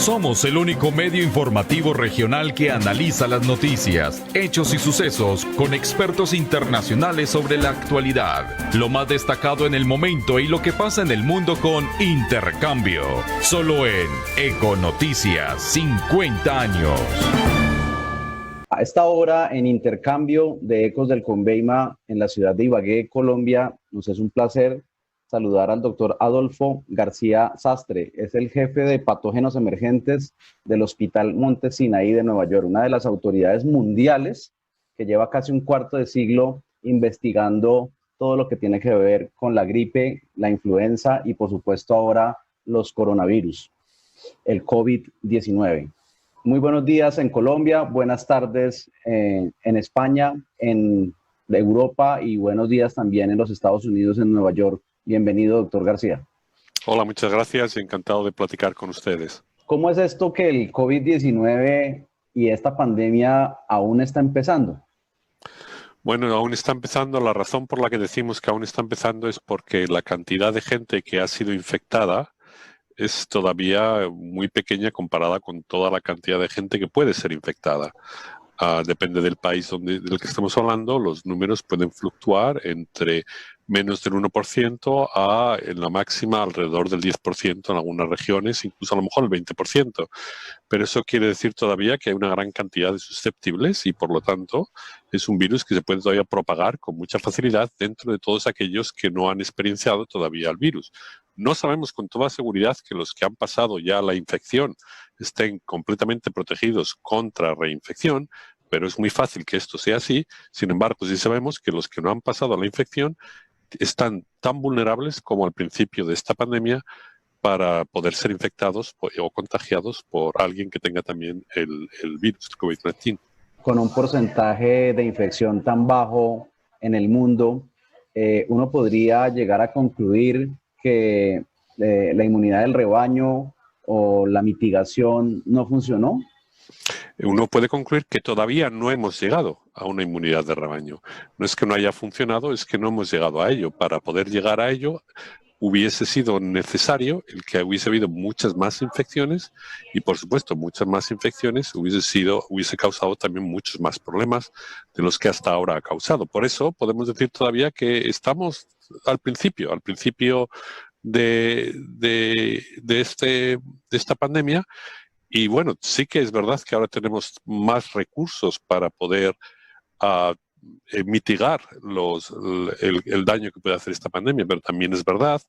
Somos el único medio informativo regional que analiza las noticias, hechos y sucesos con expertos internacionales sobre la actualidad, lo más destacado en el momento y lo que pasa en el mundo con Intercambio, solo en Econoticias 50 años. A esta hora, en Intercambio de Ecos del Conveima en la ciudad de Ibagué, Colombia, nos es un placer saludar al doctor Adolfo García Sastre. Es el jefe de patógenos emergentes del Hospital Monte Sinaí de Nueva York, una de las autoridades mundiales que lleva casi un cuarto de siglo investigando todo lo que tiene que ver con la gripe, la influenza y por supuesto ahora los coronavirus, el COVID-19. Muy buenos días en Colombia, buenas tardes en España, en Europa y buenos días también en los Estados Unidos, en Nueva York. Bienvenido, doctor García. Hola, muchas gracias. Encantado de platicar con ustedes. ¿Cómo es esto que el COVID-19 y esta pandemia aún está empezando? Bueno, aún está empezando. La razón por la que decimos que aún está empezando es porque la cantidad de gente que ha sido infectada es todavía muy pequeña comparada con toda la cantidad de gente que puede ser infectada. Depende del país del que estamos hablando, los números pueden fluctuar entre menos del 1% a en la máxima alrededor del 10% en algunas regiones, incluso a lo mejor el 20%. Pero eso quiere decir todavía que hay una gran cantidad de susceptibles y por lo tanto es un virus que se puede todavía propagar con mucha facilidad dentro de todos aquellos que no han experienciado todavía el virus. No sabemos con toda seguridad que los que han pasado ya la infección estén completamente protegidos contra reinfección, pero es muy fácil que esto sea así. Sin embargo, sí sabemos que los que no han pasado la infección están tan vulnerables como al principio de esta pandemia para poder ser infectados o contagiados por alguien que tenga también el virus, el COVID-19. Con un porcentaje de infección tan bajo en el mundo, uno podría llegar a concluir que la inmunidad del rebaño o la mitigación no funcionó. Uno puede concluir que todavía no hemos llegado a una inmunidad de rebaño. No es que no haya funcionado, es que no hemos llegado a ello. Para poder llegar a ello, hubiese sido necesario el que hubiese habido muchas más infecciones y, por supuesto, muchas más infecciones hubiese causado también muchos más problemas de los que hasta ahora ha causado. Por eso podemos decir todavía que estamos al principio de esta pandemia. Y bueno, sí que es verdad que ahora tenemos más recursos para poder mitigar el daño que puede hacer esta pandemia, pero también es verdad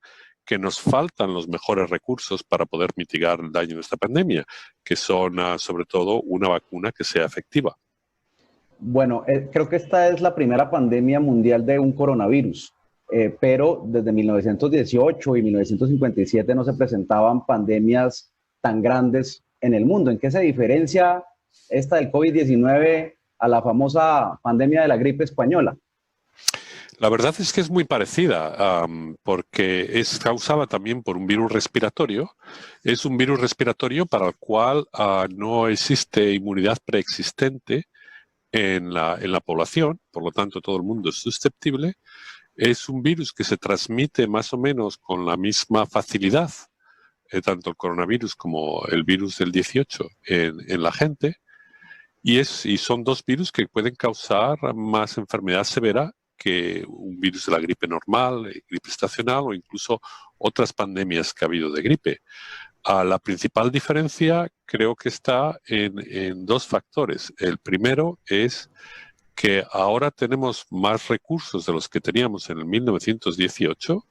que nos faltan los mejores recursos para poder mitigar el daño de esta pandemia, que son sobre todo una vacuna que sea efectiva. Bueno, creo que esta es la primera pandemia mundial de un coronavirus, pero desde 1918 y 1957 no se presentaban pandemias tan grandes en el mundo. ¿En qué se diferencia esta del COVID-19 a la famosa pandemia de la gripe española? La verdad es que es muy parecida, porque es causada también por un virus respiratorio. Es un virus respiratorio para el cual no existe inmunidad preexistente en la población, por lo tanto todo el mundo es susceptible. Es un virus que se transmite más o menos con la misma facilidad, tanto el coronavirus como el virus del 18 en la gente, y son dos virus que pueden causar más enfermedad severa que un virus de la gripe normal, gripe estacional o incluso otras pandemias que ha habido de gripe. La principal diferencia creo que está en dos factores. El primero es que ahora tenemos más recursos de los que teníamos en el 1918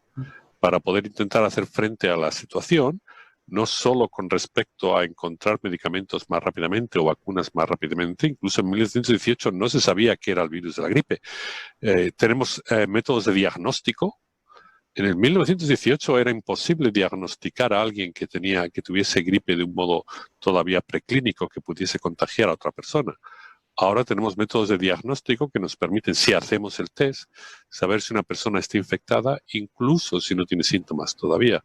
para poder intentar hacer frente a la situación, no solo con respecto a encontrar medicamentos más rápidamente o vacunas más rápidamente. Incluso en 1918 no se sabía qué era el virus de la gripe. Tenemos métodos de diagnóstico. En el 1918 era imposible diagnosticar a alguien que tuviese gripe de un modo todavía preclínico que pudiese contagiar a otra persona. Ahora tenemos métodos de diagnóstico que nos permiten, si hacemos el test, saber si una persona está infectada, incluso si no tiene síntomas todavía.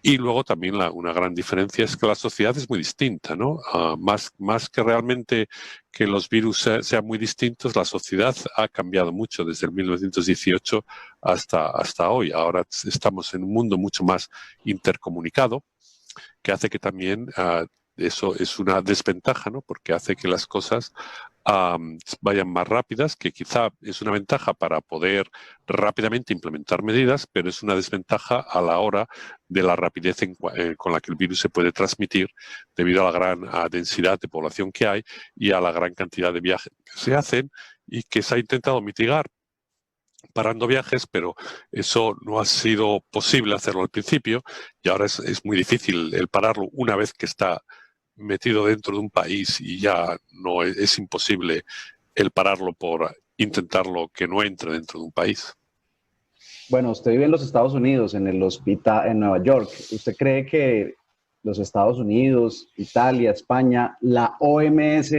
Y luego también una gran diferencia es que la sociedad es muy distinta, ¿no? Más que realmente que los virus sean muy distintos, la sociedad ha cambiado mucho desde el 1918 hasta hoy. Ahora estamos en un mundo mucho más intercomunicado, que hace que también eso es una desventaja, ¿no? Porque hace que las cosas vayan más rápidas, que quizá es una ventaja para poder rápidamente implementar medidas, pero es una desventaja a la hora de la rapidez con la que el virus se puede transmitir debido a la gran densidad de población que hay y a la gran cantidad de viajes que se hacen y que se ha intentado mitigar parando viajes, pero eso no ha sido posible hacerlo al principio y ahora es muy difícil el pararlo una vez que está metido dentro de un país y ya no es imposible el pararlo por intentarlo que no entre dentro de un país. Bueno, usted vive en los Estados Unidos, en el hospital en Nueva York. ¿Usted cree que los Estados Unidos, Italia, España, la OMS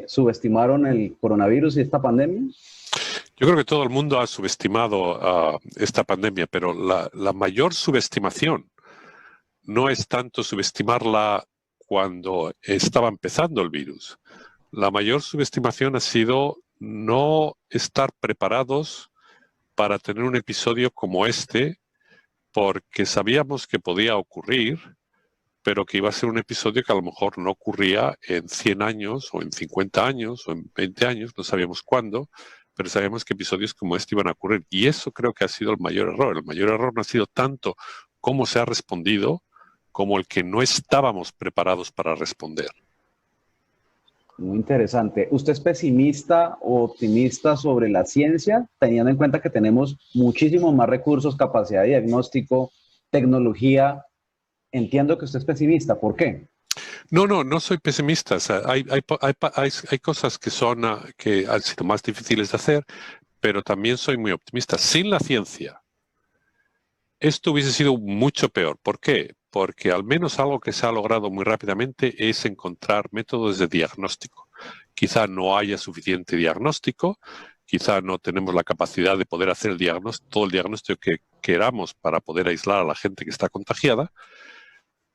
subestimaron el coronavirus y esta pandemia? Yo creo que todo el mundo ha subestimado esta pandemia, pero la mayor subestimación no es tanto subestimarla cuando estaba empezando el virus. La mayor subestimación ha sido no estar preparados para tener un episodio como este, porque sabíamos que podía ocurrir, pero que iba a ser un episodio que a lo mejor no ocurría en 100 años, o en 50 años, o en 20 años, no sabíamos cuándo, pero sabíamos que episodios como este iban a ocurrir. Y eso creo que ha sido el mayor error. El mayor error no ha sido tanto cómo se ha respondido, como el que no estábamos preparados para responder. Muy interesante. ¿Usted es pesimista o optimista sobre la ciencia, teniendo en cuenta que tenemos muchísimos más recursos, capacidad de diagnóstico, tecnología? Entiendo que usted es pesimista. ¿Por qué? No soy pesimista. O sea, hay cosas que han sido más difíciles de hacer, pero también soy muy optimista. Sin la ciencia, esto hubiese sido mucho peor. ¿Por qué? Porque al menos algo que se ha logrado muy rápidamente es encontrar métodos de diagnóstico. Quizá no haya suficiente diagnóstico, quizá no tenemos la capacidad de poder hacer todo el diagnóstico que queramos para poder aislar a la gente que está contagiada,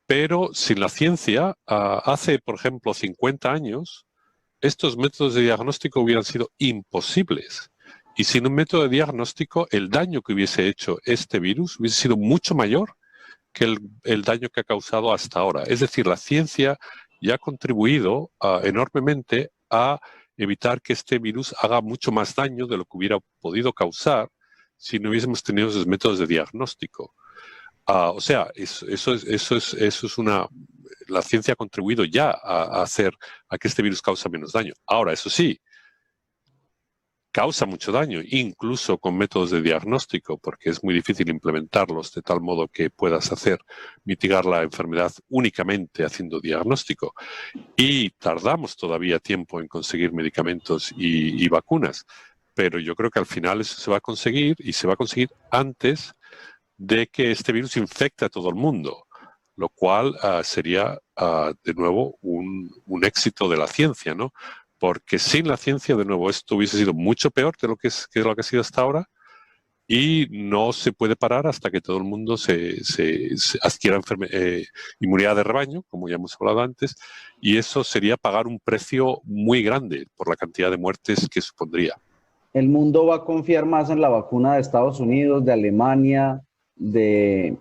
pero sin la ciencia, hace, por ejemplo, 50 años, estos métodos de diagnóstico hubieran sido imposibles. Y sin un método de diagnóstico, el daño que hubiese hecho este virus hubiese sido mucho mayor que el daño que ha causado hasta ahora. Es decir, la ciencia ya ha contribuido enormemente a evitar que este virus haga mucho más daño de lo que hubiera podido causar si no hubiésemos tenido esos métodos de diagnóstico. O sea, la ciencia ha contribuido ya a hacer a que este virus cause menos daño. Ahora, eso sí, causa mucho daño, incluso con métodos de diagnóstico, porque es muy difícil implementarlos de tal modo que puedas mitigar la enfermedad únicamente haciendo diagnóstico. Y tardamos todavía tiempo en conseguir medicamentos y vacunas, pero yo creo que al final eso se va a conseguir y se va a conseguir antes de que este virus infecte a todo el mundo, lo cual sería de nuevo un éxito de la ciencia, ¿no? Porque sin la ciencia, de nuevo, esto hubiese sido mucho peor de lo que ha sido hasta ahora y no se puede parar hasta que todo el mundo se adquiera inmunidad de rebaño, como ya hemos hablado antes, y eso sería pagar un precio muy grande por la cantidad de muertes que supondría. ¿El mundo va a confiar más en la vacuna de Estados Unidos, de Alemania, de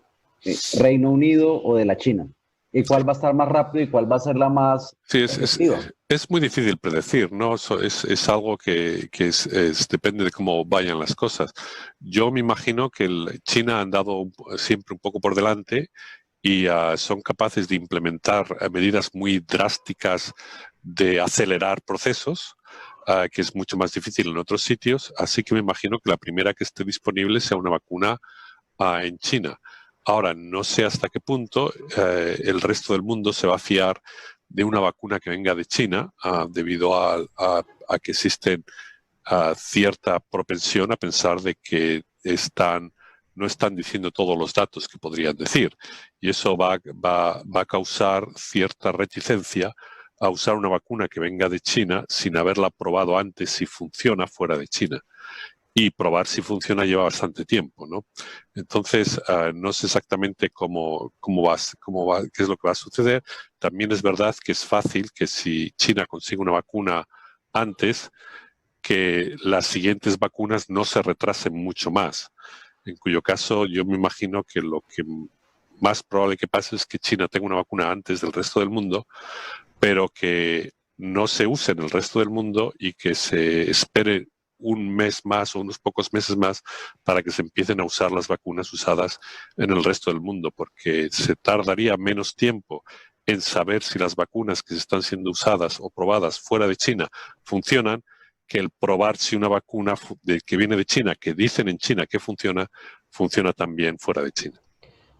Reino Unido o de la China? ¿Y cuál va a estar más rápido y cuál va a ser la más efectiva? Es muy difícil predecir, ¿no? Es algo que depende de cómo vayan las cosas. Yo me imagino que China ha andado siempre un poco por delante y son capaces de implementar medidas muy drásticas de acelerar procesos, que es mucho más difícil en otros sitios. Así que me imagino que la primera que esté disponible sea una vacuna en China. Ahora, no sé hasta qué punto el resto del mundo se va a fiar de una vacuna que venga de China, debido a que existen cierta propensión a pensar de que no están diciendo todos los datos que podrían decir. Y eso va a causar cierta reticencia a usar una vacuna que venga de China sin haberla probado antes si funciona fuera de China. Y probar si funciona lleva bastante tiempo, ¿no? Entonces, no sé exactamente qué es lo que va a suceder. También es verdad que es fácil que si China consigue una vacuna antes, que las siguientes vacunas no se retrasen mucho más. En cuyo caso, yo me imagino que lo que más probable que pase es que China tenga una vacuna antes del resto del mundo, pero que no se use en el resto del mundo y que se espere un mes más o unos pocos meses más para que se empiecen a usar las vacunas usadas en el resto del mundo, porque se tardaría menos tiempo en saber si las vacunas que se están siendo usadas o probadas fuera de China funcionan, que el probar si una vacuna que viene de China, que dicen en China que funciona también fuera de China.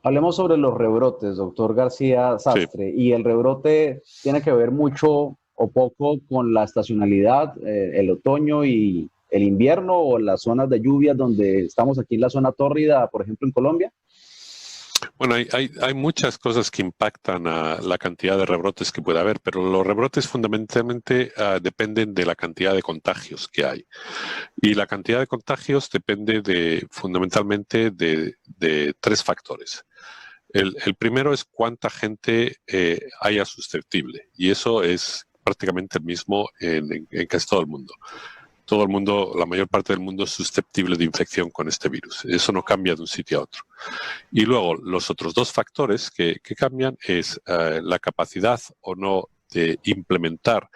Hablemos sobre los rebrotes, doctor García Sastre. Sí. Y el rebrote tiene que ver mucho o poco con la estacionalidad, el otoño y el invierno, o las zonas de lluvia donde estamos aquí en la zona tórrida, por ejemplo, en Colombia. Bueno, hay muchas cosas que impactan a la cantidad de rebrotes que puede haber, pero los rebrotes fundamentalmente dependen de la cantidad de contagios que hay. Y la cantidad de contagios depende fundamentalmente de tres factores. El primero es cuánta gente haya susceptible, y eso es prácticamente el mismo en casi todo el mundo. Todo el mundo, la mayor parte del mundo es susceptible de infección con este virus. Eso no cambia de un sitio a otro. Y luego, los otros dos factores que cambian es la capacidad o no de implementar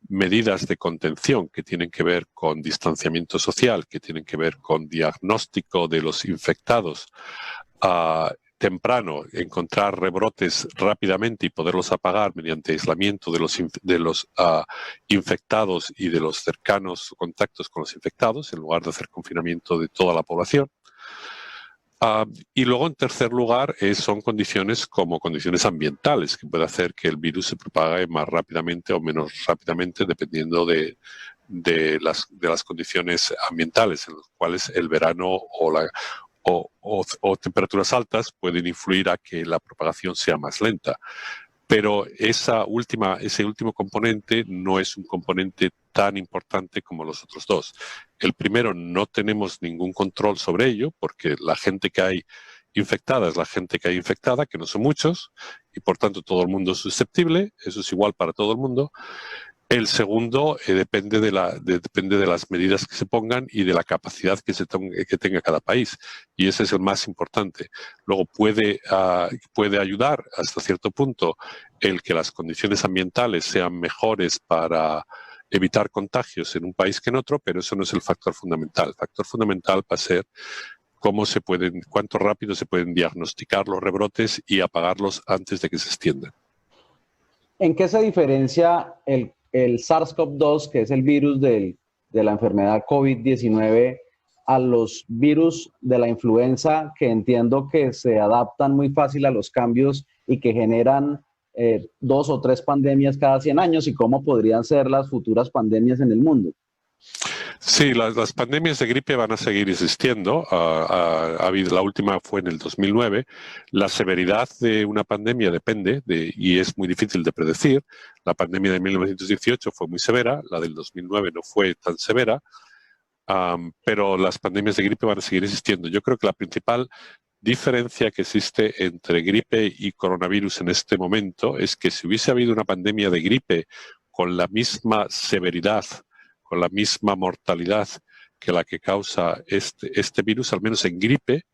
medidas de contención que tienen que ver con distanciamiento social, que tienen que ver con diagnóstico de los infectados temprano, encontrar rebrotes rápidamente y poderlos apagar mediante aislamiento de los infectados y de los cercanos contactos con los infectados, en lugar de hacer confinamiento de toda la población. Y luego, en tercer lugar, son condiciones como condiciones ambientales, que puede hacer que el virus se propague más rápidamente o menos rápidamente, dependiendo de las condiciones ambientales, en las cuales el verano o temperaturas altas pueden influir a que la propagación sea más lenta. Pero ese último componente no es un componente tan importante como los otros dos. El primero, no tenemos ningún control sobre ello, porque la gente que hay infectada es la gente que hay infectada, que no son muchos, y por tanto todo el mundo es susceptible. Eso es igual para todo el mundo. El segundo depende de las medidas que se pongan y de la capacidad que tenga cada país. Y ese es el más importante. Luego puede ayudar hasta cierto punto el que las condiciones ambientales sean mejores para evitar contagios en un país que en otro, pero eso no es el factor fundamental. El factor fundamental va a ser cuánto rápido se pueden diagnosticar los rebrotes y apagarlos antes de que se extiendan. ¿En qué se diferencia el SARS-CoV-2, que es el virus de la enfermedad COVID-19, a los virus de la influenza, que entiendo que se adaptan muy fácil a los cambios y que generan 2 o 3 pandemias cada 100 años, y cómo podrían ser las futuras pandemias en el mundo? Sí, las pandemias de gripe van a seguir existiendo. La última fue en el 2009. La severidad de una pandemia depende y es muy difícil de predecir. La pandemia de 1918 fue muy severa, la del 2009 no fue tan severa, pero las pandemias de gripe van a seguir existiendo. Yo creo que la principal diferencia que existe entre gripe y coronavirus en este momento es que si hubiese habido una pandemia de gripe con la misma severidad, con la misma mortalidad que la que causa este virus, al menos en gripe,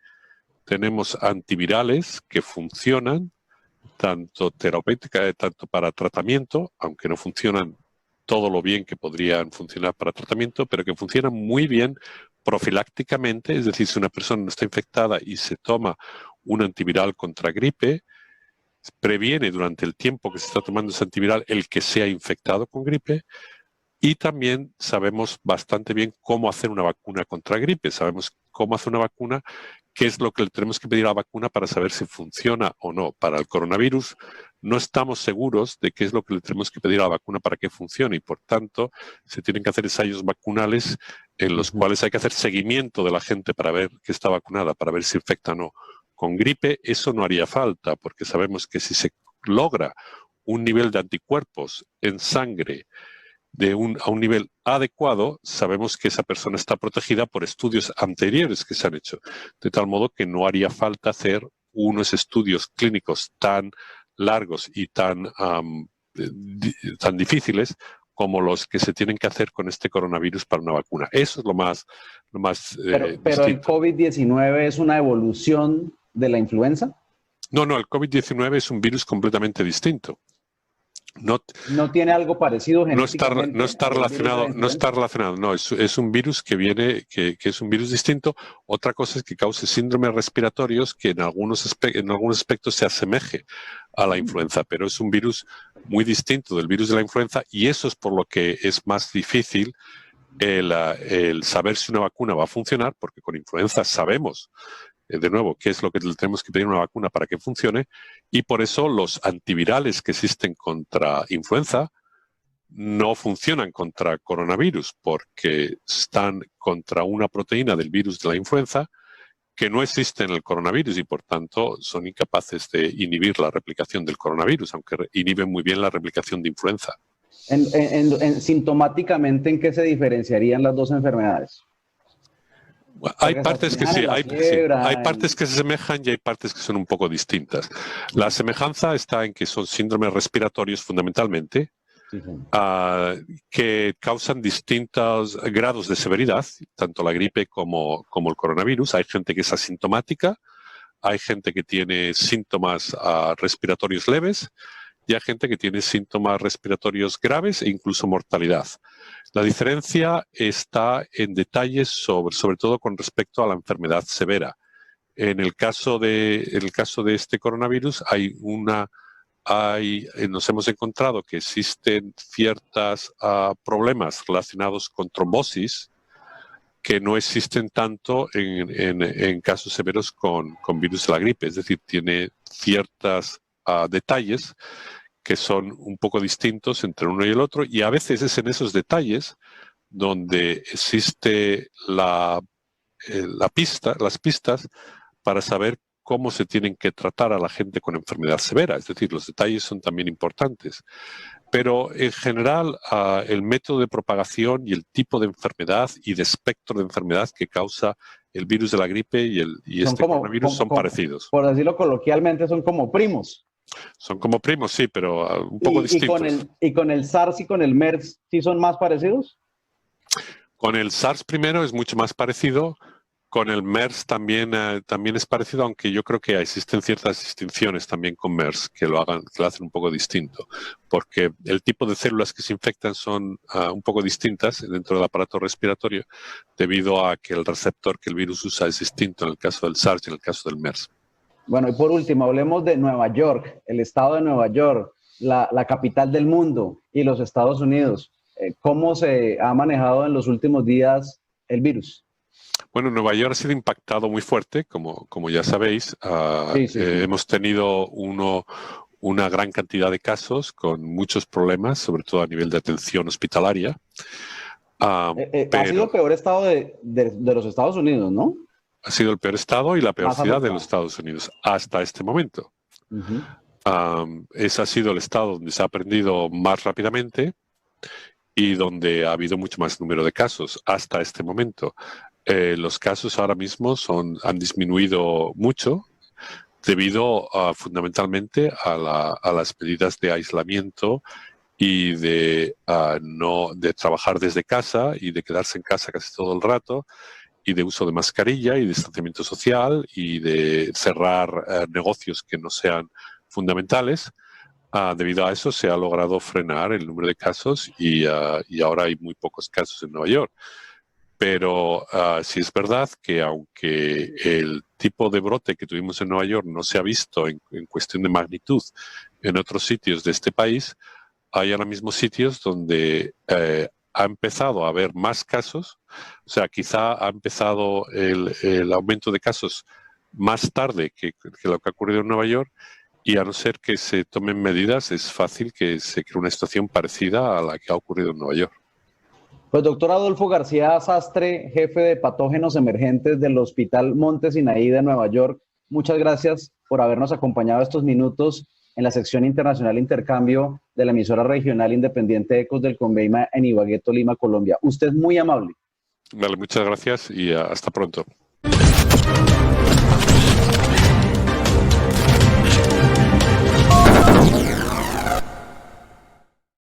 tenemos antivirales que funcionan tanto terapéutica, tanto para tratamiento, aunque no funcionan todo lo bien que podrían funcionar para tratamiento, pero que funcionan muy bien profilácticamente, es decir, si una persona no está infectada y se toma un antiviral contra gripe, previene durante el tiempo que se está tomando ese antiviral el que sea infectado con gripe. Y también sabemos bastante bien cómo hacer una vacuna contra gripe. Sabemos cómo hacer una vacuna, qué es lo que le tenemos que pedir a la vacuna para saber si funciona o no. Para el coronavirus no estamos seguros de qué es lo que le tenemos que pedir a la vacuna para que funcione, y por tanto se tienen que hacer ensayos vacunales en los cuales hay que hacer seguimiento de la gente para ver que está vacunada, para ver si infecta o no. Con gripe eso no haría falta, porque sabemos que si se logra un nivel de anticuerpos en sangre a un nivel adecuado, sabemos que esa persona está protegida por estudios anteriores que se han hecho, de tal modo que no haría falta hacer unos estudios clínicos tan largos y tan difíciles como los que se tienen que hacer con este coronavirus para una vacuna. Eso es lo más pero el COVID-19 es una evolución de la influenza. No, el COVID-19 es un virus completamente distinto. No tiene algo parecido genéticamente. No está relacionado. No, es un virus que es un virus distinto. Otra cosa es que cause síndromes respiratorios que en algunos aspectos se asemeje a la influenza, pero es un virus muy distinto del virus de la influenza, y eso es por lo que es más difícil el saber si una vacuna va a funcionar, porque con influenza sabemos de nuevo, qué es lo que le tenemos que pedir una vacuna para que funcione, y por eso los antivirales que existen contra influenza no funcionan contra coronavirus, porque están contra una proteína del virus de la influenza que no existe en el coronavirus y por tanto son incapaces de inhibir la replicación del coronavirus, aunque inhiben muy bien la replicación de influenza. Sintomáticamente, ¿en qué se diferenciarían las dos enfermedades? Hay partes que sí, hay partes que se asemejan y hay partes que son un poco distintas. La semejanza está en que son síndromes respiratorios fundamentalmente, que causan distintos grados de severidad, tanto la gripe como el coronavirus. Hay gente que es asintomática, hay gente que tiene síntomas respiratorios leves y hay gente que tiene síntomas respiratorios graves e incluso mortalidad. La diferencia está en detalles sobre todo con respecto a la enfermedad severa. En el caso de este coronavirus nos hemos encontrado que existen ciertos problemas relacionados con trombosis que no existen tanto en casos severos con virus de la gripe. Es decir, tiene ciertos detalles que son un poco distintos entre uno y el otro, y a veces es en esos detalles donde existe las pistas para saber cómo se tienen que tratar a la gente con enfermedad severa. Es decir, los detalles son también importantes. Pero en general, el método de propagación y el tipo de enfermedad y de espectro de enfermedad que causa el virus de la gripe y este coronavirus son parecidos. Por decirlo coloquialmente, son como primos. Son como primos, sí, pero un poco distintos. ¿Y con el SARS y con el MERS sí son más parecidos? Con el SARS primero es mucho más parecido. Con el MERS también es parecido, aunque yo creo que existen ciertas distinciones también con MERS que lo hacen un poco distinto, porque el tipo de células que se infectan son un poco distintas dentro del aparato respiratorio debido a que el receptor que el virus usa es distinto en el caso del SARS y en el caso del MERS. Bueno, y por último, hablemos de Nueva York, el estado de Nueva York, la capital del mundo, y los Estados Unidos. ¿Cómo se ha manejado en los últimos días el virus? Bueno, Nueva York ha sido impactado muy fuerte, como ya sabéis. Sí. Hemos tenido una gran cantidad de casos con muchos problemas, sobre todo a nivel de atención hospitalaria. Ha sido el peor estado de los Estados Unidos, ¿no? Ha sido el peor estado y la peor ciudad de los Estados Unidos hasta este momento. Ese ha sido el estado donde se ha aprendido más rápidamente y donde ha habido mucho más número de casos hasta este momento. Los casos ahora mismo han disminuido mucho debido fundamentalmente a las medidas de aislamiento y de trabajar desde casa y de quedarse en casa casi todo el rato, y de uso de mascarilla y distanciamiento social y de cerrar negocios que no sean fundamentales. Debido a eso se ha logrado frenar el número de casos y ahora hay muy pocos casos en Nueva York. Pero sí es verdad que aunque el tipo de brote que tuvimos en Nueva York no se ha visto en cuestión de magnitud en otros sitios de este país, hay ahora mismo sitios donde ha empezado a haber más casos. O sea, quizá ha empezado el aumento de casos más tarde que lo que ha ocurrido en Nueva York, y a no ser que se tomen medidas, es fácil que se cree una situación parecida a la que ha ocurrido en Nueva York. Pues doctor Adolfo García Sastre, jefe de patógenos emergentes del Hospital Monte Sinaí de Nueva York, muchas gracias por habernos acompañado estos minutos en la sección internacional Intercambio de la emisora regional independiente Ecos del Conveima en Ibagué, Tolima, Colombia. Usted es muy amable. Vale, muchas gracias y hasta pronto.